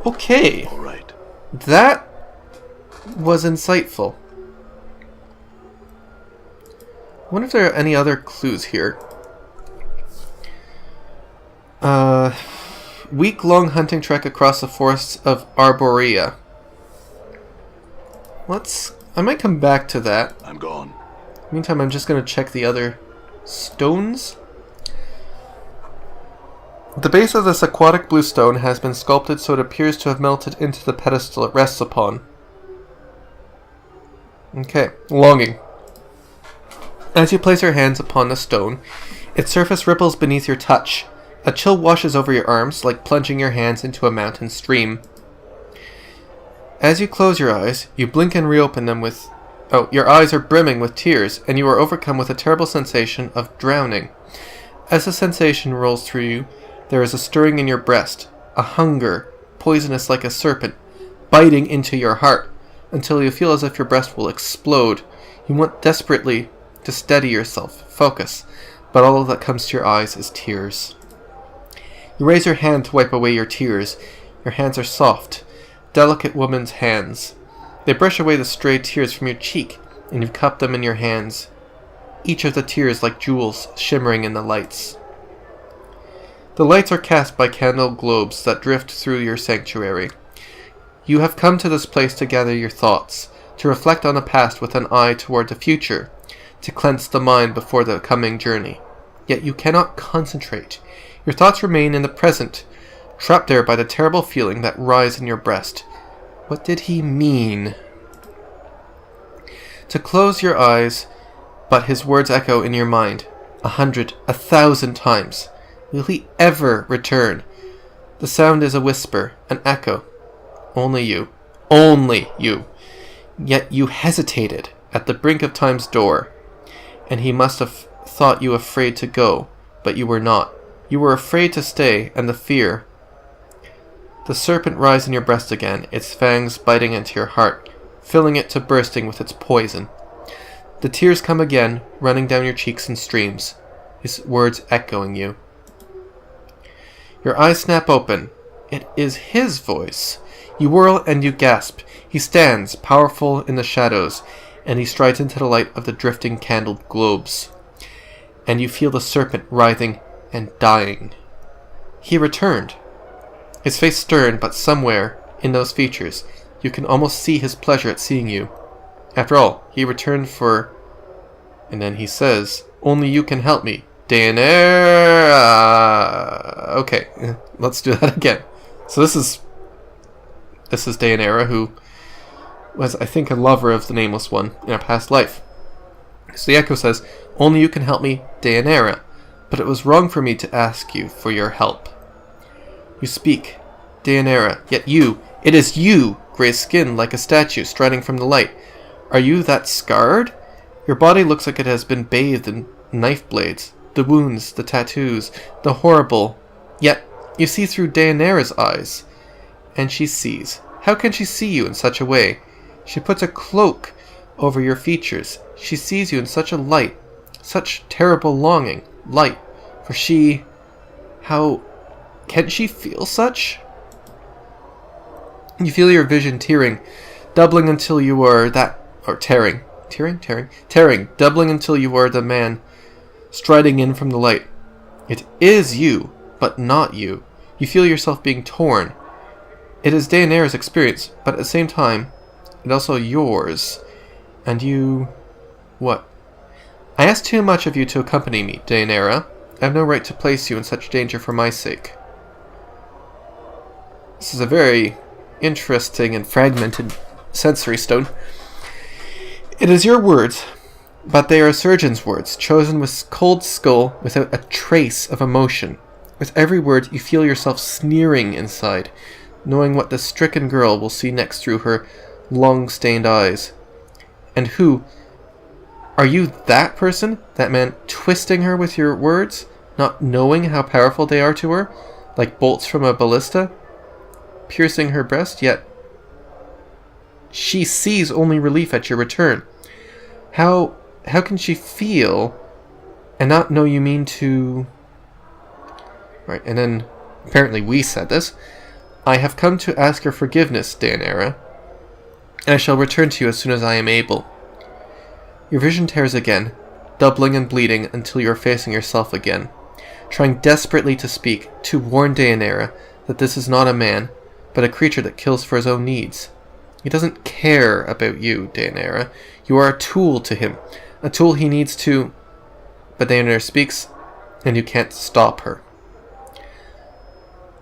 Okay. All right. That was insightful. I wonder if there are any other clues here. Week-long hunting trek across the forests of Arborea. I might come back to that. I'm gone. Meantime, I'm just going to check the other stones. The base of this aquatic blue stone has been sculpted so it appears to have melted into the pedestal it rests upon. Okay, longing. As you place your hands upon the stone, its surface ripples beneath your touch. A chill washes over your arms, like plunging your hands into a mountain stream. As you close your eyes, you blink and reopen them with... Oh, your eyes are brimming with tears, and you are overcome with a terrible sensation of drowning. As the sensation rolls through you, there is a stirring in your breast, a hunger, poisonous like a serpent, biting into your heart, until you feel as if your breast will explode. You want desperately to steady yourself, focus, but all that comes to your eyes is tears. You raise your hand to wipe away your tears. Your hands are soft, delicate woman's hands. They brush away the stray tears from your cheek, and you've cupped them in your hands, each of the tears like jewels shimmering in the lights. The lights are cast by candle globes that drift through your sanctuary. You have come to this place to gather your thoughts, to reflect on the past with an eye toward the future, to cleanse the mind before the coming journey. Yet you cannot concentrate. Your thoughts remain in the present, trapped there by the terrible feeling that rise in your breast. What did he mean? To close your eyes, but his words echo in your mind, 100, 1,000 times. Will he ever return? The sound is a whisper, an echo. Only you. Only you. Yet you hesitated at the brink of time's door, and he must have thought you afraid to go, but you were not. You were afraid to stay, and the fear. The serpent rises in your breast again, its fangs biting into your heart, filling it to bursting with its poison. The tears come again, running down your cheeks in streams, his words echoing you. Your eyes snap open. It is his voice. You whirl and you gasp. He stands, powerful in the shadows, and he strides into the light of the drifting candled globes. And you feel the serpent writhing and dying. He returned. His face stern, but somewhere in those features, you can almost see his pleasure at seeing you. After all, he returned for... And then he says, "Only you can help me. Daenerys." Okay, let's do that again. So this is Daenerys, who was, I think, a lover of the Nameless One in a past life. So the echo says, "Only you can help me, Daenerys. But it was wrong for me to ask you for your help." You speak, Daenerys, yet it is you, grey-skinned like a statue striding from the light. Are you that scarred? Your body looks like it has been bathed in knife blades, the wounds, the tattoos, the horrible. Yet you see through Daenerys' eyes, and she sees. How can she see you in such a way? She puts a cloak over your features. She sees you in such a light, such terrible longing. Light, for she... How can she feel such? You feel your vision tearing, doubling until you are that... Or tearing, doubling until you are the man striding in from the light. It is you, but not you. You feel yourself being torn. It is Daenerys' experience, but at the same time, it's also yours. And you... What? I ask too much of you to accompany me, Daenerys. I have no right to place you in such danger for my sake. This is a very interesting and fragmented sensory stone. It is your words, but they are a surgeon's words, chosen with cold skull without a trace of emotion. With every word, you feel yourself sneering inside, knowing what the stricken girl will see next through her long-stained eyes. And who... Are you that person? That man twisting her with your words? Not knowing how powerful they are to her? Like bolts from a ballista? Piercing her breast, yet she sees only relief at your return. How can she feel and not know you mean to... Right, and then apparently we said this. I have come to ask your forgiveness, Daenerys, and I shall return to you as soon as I am able. Your vision tears again, doubling and bleeding until you are facing yourself again, trying desperately to speak, to warn Daenerys that this is not a man, but a creature that kills for his own needs. He doesn't care about you, Daenerys. You are a tool to him, a tool he needs to... But Daenerys speaks, and you can't stop her.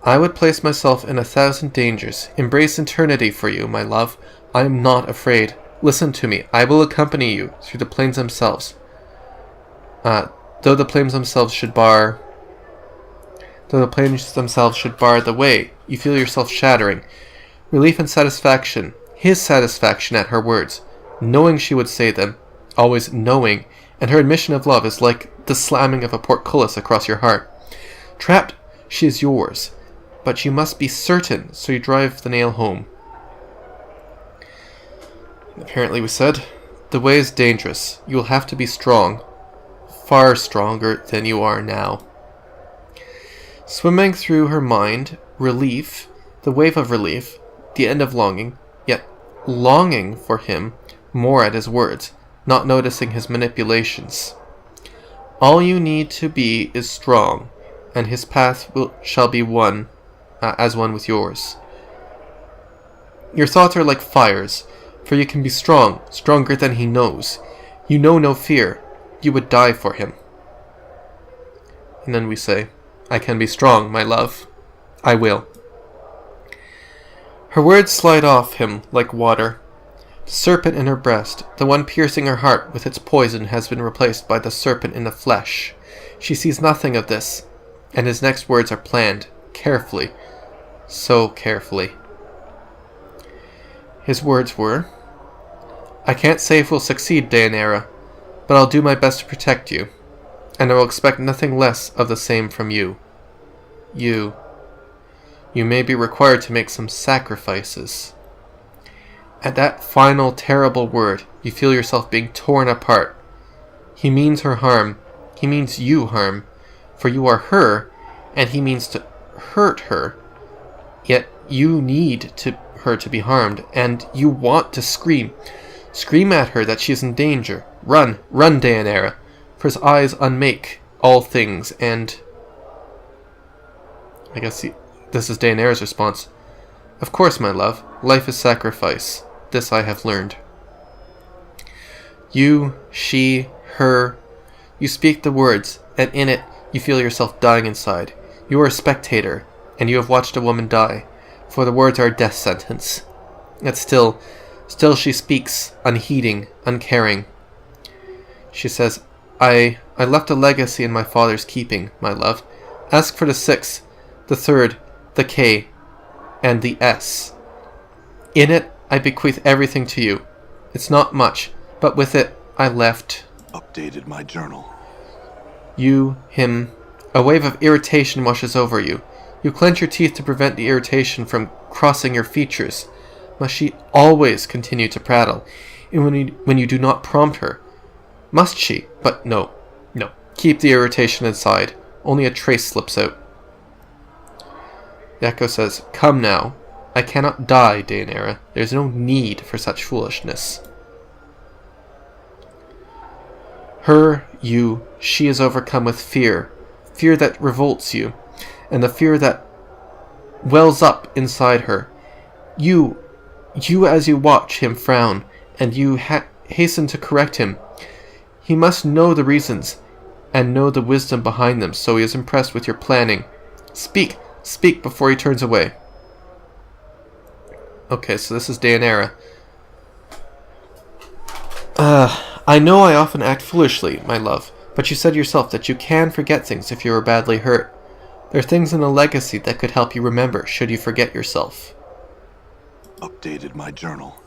I would place myself in 1,000 dangers, embrace eternity for you, my love. I am not afraid. Listen to me. I will accompany you through the plains themselves. Though the plains themselves should bar the way, you feel yourself shattering. Relief and satisfaction. His satisfaction at her words, knowing she would say them, always knowing, and her admission of love is like the slamming of a portcullis across your heart. Trapped, she is yours, but you must be certain, so you drive the nail home. Apparently we said, the way is dangerous. You will have to be strong. Far stronger than you are now. Swimming through her mind, relief, the wave of relief, the end of longing, yet longing for him more at his words, not noticing his manipulations. All you need to be is strong, and his path shall be one, as one with yours. Your thoughts are like fires, for you can be strong, stronger than he knows. You know no fear. You would die for him. And then we say, I can be strong, my love. I will. Her words slide off him like water. The serpent in her breast, the one piercing her heart with its poison, has been replaced by the serpent in the flesh. She sees nothing of this, and his next words are planned, carefully, so carefully. His words were, I can't say if we'll succeed, Daenerys, but I'll do my best to protect you, and I will expect nothing less of the same from you. You may be required to make some sacrifices. At that final terrible word, you feel yourself being torn apart. He means her harm. He means you harm, for you are her, and he means to hurt her. Yet you need her to be harmed, and you want to scream. Scream at her that she is in danger. Run, run, Daenerys, for his eyes unmake all things, and... I guess this is Daenerys' response. Of course, my love, life is sacrifice. This I have learned. You, she, her, you speak the words, and in it you feel yourself dying inside. You are a spectator, and you have watched a woman die, for the words are a death sentence. Yet still she speaks, unheeding, uncaring. She says, I left a legacy in my father's keeping, my love. Ask for the 6th, the 3rd, the K, and the S. In it, I bequeath everything to you. It's not much, but with it, I left... Updated my journal. You, him. A wave of irritation washes over you. You clench your teeth to prevent the irritation from crossing your features. Must she always continue to prattle, even when you do not prompt her? Must she? But no. Keep the irritation inside. Only a trace slips out. The Echo says, Come now. I cannot die, Daenerys. There's no need for such foolishness. She is overcome with fear. Fear that revolts you. And the fear that wells up inside her. You as you watch him frown, and you hasten to correct him. He must know the reasons, and know the wisdom behind them, so he is impressed with your planning. Speak before he turns away. Okay, so this is Daenerys. I know I often act foolishly, my love, but you said yourself that you can forget things if you are badly hurt. There are things in the legacy that could help you remember, should you forget yourself. Updated my journal.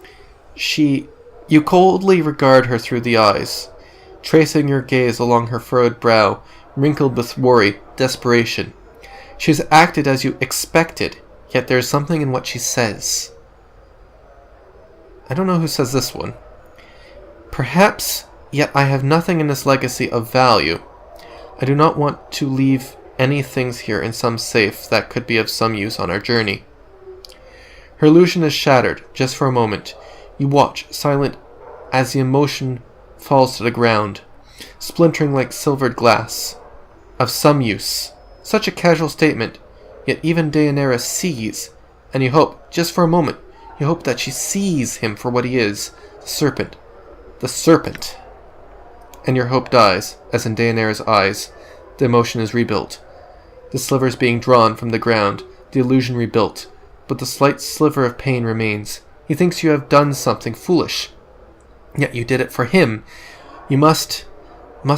You coldly regard her through the eyes, tracing your gaze along her furrowed brow, wrinkled with worry, desperation. She has acted as you expected, yet there is something in what she says. I don't know who says this one. Perhaps, yet I have nothing in this legacy of value. I do not want to leave any things here in some safe that could be of some use on our journey. Her illusion is shattered, just for a moment. You watch, silent, as the emotion falls to the ground, splintering like silvered glass. Of some use. Such a casual statement, yet even Daenerys sees, and you hope, just for a moment, you hope that she sees him for what he is, the serpent. The serpent. And your hope dies, as in Daenerys' eyes, the emotion is rebuilt. The sliver is being drawn from the ground, the illusion rebuilt, but the slight sliver of pain remains. He thinks you have done something foolish. Yet you did it for him. You must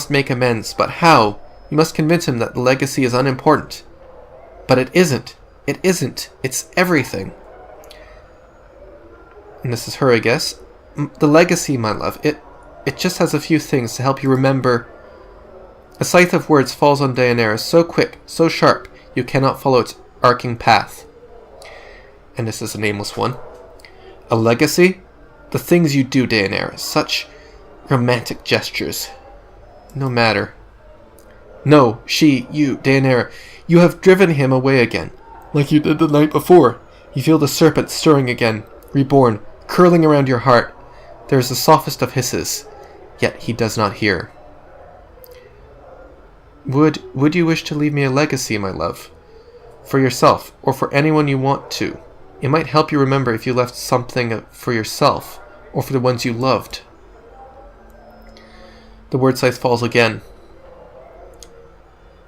make amends, but how? You must convince him that the legacy is unimportant. But it isn't. It isn't. It's everything. And this is her, I guess. The legacy, my love, it just has a few things to help you remember. A scythe of words falls on Daenerys, so quick, so sharp, you cannot follow its arcing path. And this is a Nameless One. A legacy? The things you do, Daenerys. Such romantic gestures. No matter. No, you, Daenerys, you have driven him away again, like you did the night before. You feel the serpent stirring again, reborn, curling around your heart. There is the softest of hisses, yet he does not hear. Would you wish to leave me a legacy, my love? For yourself, or for anyone you want to. It might help you remember if you left something for yourself, or for the ones you loved. The word scythe falls again.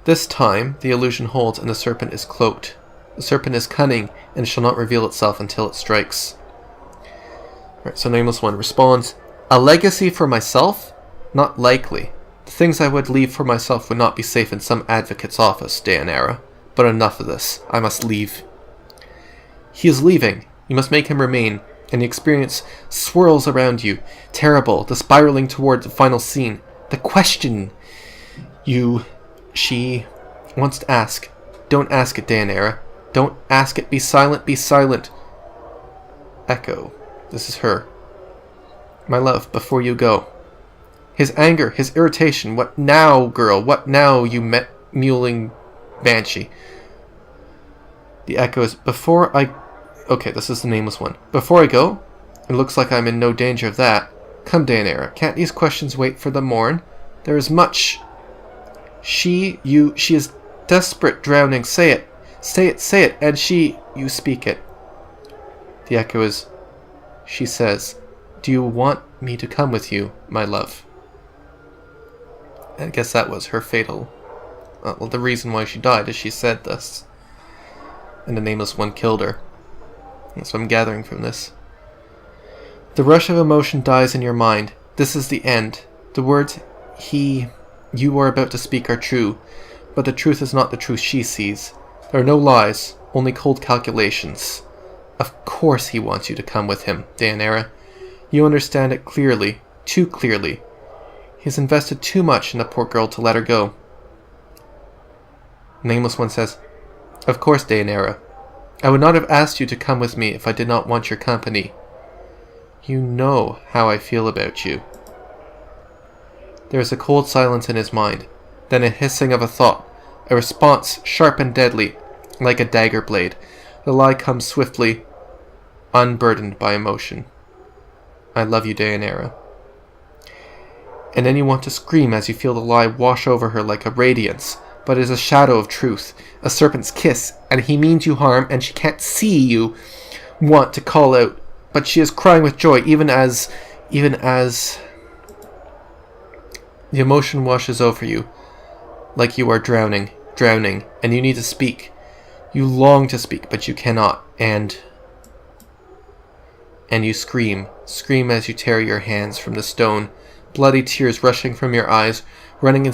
This time, the illusion holds and the serpent is cloaked. The serpent is cunning and shall not reveal itself until it strikes. Right, so Nameless One responds, a legacy for myself? Not likely. The things I would leave for myself would not be safe in some advocate's office, Daenerys. But enough of this. I must leave. He is leaving. You must make him remain. And the experience swirls around you. Terrible. The spiraling toward the final scene. The question she wants to ask. Don't ask it, Daenerys. Don't ask it. Be silent. Be silent. Echo. This is her. My love, before you go. His anger, his irritation. What now, girl? What now, you mewling banshee? The echo is, before I... Okay, this is the Nameless One. Before I go? It looks like I'm in no danger of that. Come, Daenerys. Can't these questions wait for the morn? There is much... She is desperate, drowning. Say it. Say it, say it. And you speak it. The echo is... She says, do you want me to come with you, my love? I guess that was her fatal... well, the reason why she died is she said this. And the Nameless One killed her. That's what I'm gathering from this. The rush of emotion dies in your mind. This is the end. The words you are about to speak are true, but the truth is not the truth she sees. There are no lies, only cold calculations. Of course he wants you to come with him, Daenerys. You understand it clearly, too clearly. He's invested too much in the poor girl to let her go. Nameless One says, of course, Daenerys. I would not have asked you to come with me if I did not want your company. You know how I feel about you. There is a cold silence in his mind, then a hissing of a thought, a response sharp and deadly, like a dagger blade. The lie comes swiftly, unburdened by emotion. I love you, Daenerys. And then you want to scream as you feel the lie wash over her like a radiance, but it is a shadow of truth, a serpent's kiss, and he means you harm, and she can't see you want to call out, but she is crying with joy, even as the emotion washes over you, like you are drowning, and you need to speak. You long to speak, but you cannot, and you scream as you tear your hands from the stone, bloody tears rushing from your eyes, running in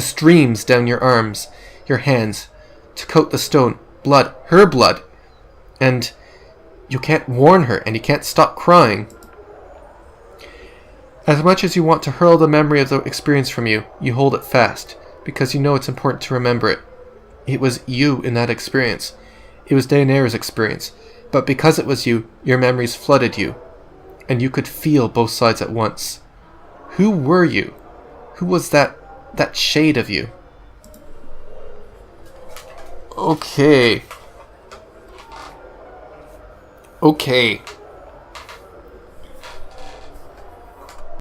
streams down your arms, your hands, to coat the stone, blood, her blood, and you can't warn her, and you can't stop crying. As much as you want to hurl the memory of the experience from you, you hold it fast, because you know it's important to remember it. It was you in that experience. It was Daenerys' experience. But because it was you, your memories flooded you, and you could feel both sides at once. Who were you? Who was that shade of you? Okay. Okay.